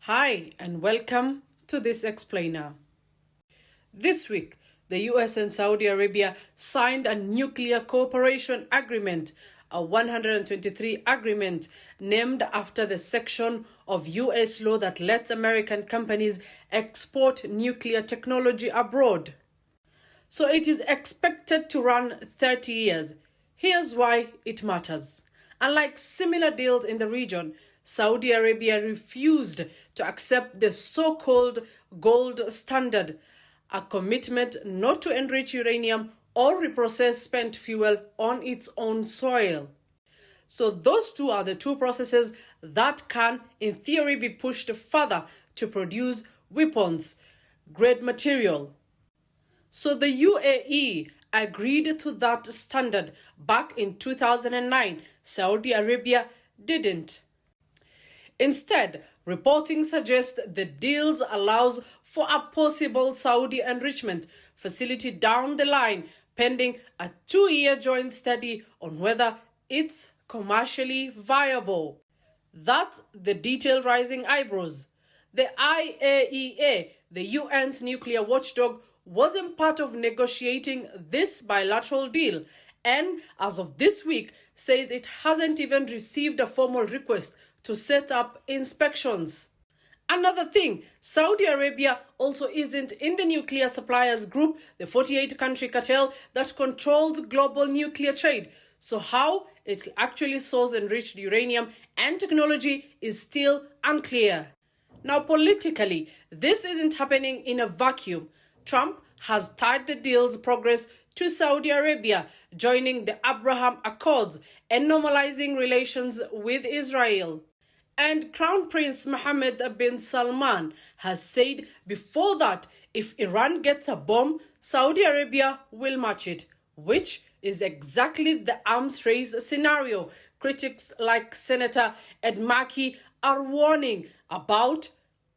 Hi, and welcome to this explainer. This week, the US and Saudi Arabia signed a nuclear cooperation agreement, a 123 agreement named after the section of US law that lets American companies export nuclear technology abroad. So it is expected to run 30 years. Here's why it matters. Unlike similar deals in the region, Saudi Arabia refused to accept the so-called gold standard, a commitment not to enrich uranium or reprocess spent fuel on its own soil. So those two are the two processes that can, in theory, be pushed further to produce weapons grade material. So the UAE agreed to that standard back in 2009. Saudi Arabia didn't. Instead, reporting suggests the deal allows for a possible Saudi enrichment facility down the line, pending a 2-year joint study on whether it's commercially viable. That's the detail raising eyebrows. The IAEA, the UN's nuclear watchdog, wasn't part of negotiating this bilateral deal, and as of this week says it hasn't even received a formal request to set up inspections. Another thing, Saudi Arabia also isn't in the nuclear suppliers group, the 48-country cartel that controls global nuclear trade. So how it actually sources enriched uranium and technology is still unclear. Now, politically, this isn't happening in a vacuum. Trump has tied the deal's progress to Saudi Arabia, joining the Abraham Accords and normalizing relations with Israel. And Crown Prince Mohammed bin Salman has said before that if Iran gets a bomb, Saudi Arabia will match it, which is exactly the arms race scenario critics like Senator Ed Markey are warning about.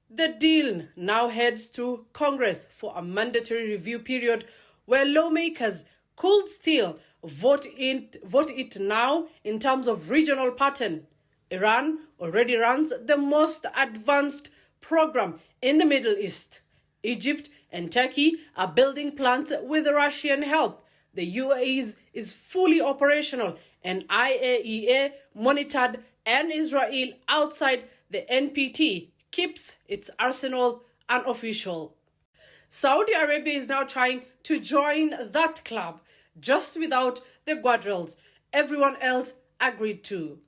The deal now heads to Congress for a mandatory review period where lawmakers could still vote it now in terms of regional pattern. Iran already runs the most advanced program in the Middle East. Egypt and Turkey are building plants with Russian help. The UAE is fully operational and IAEA monitored, and Israel outside the NPT keeps its arsenal unofficial. Saudi Arabia is now trying to join that club, just without the guardrails everyone else agreed to.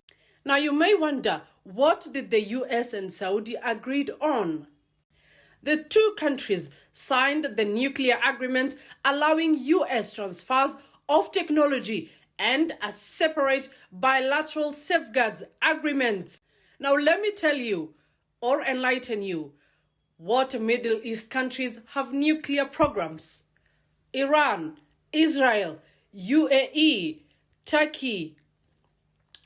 Now you may wonder, what did the US and Saudi agreed on? The two countries signed the nuclear agreement allowing US transfers of technology and a separate bilateral safeguards agreement. Now let me tell you, or enlighten you, what Middle East countries have nuclear programs. Iran, Israel, UAE, Turkey,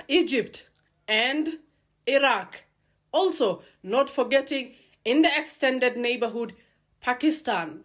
Egypt, and Iraq. Also, not forgetting in the extended neighborhood, Pakistan.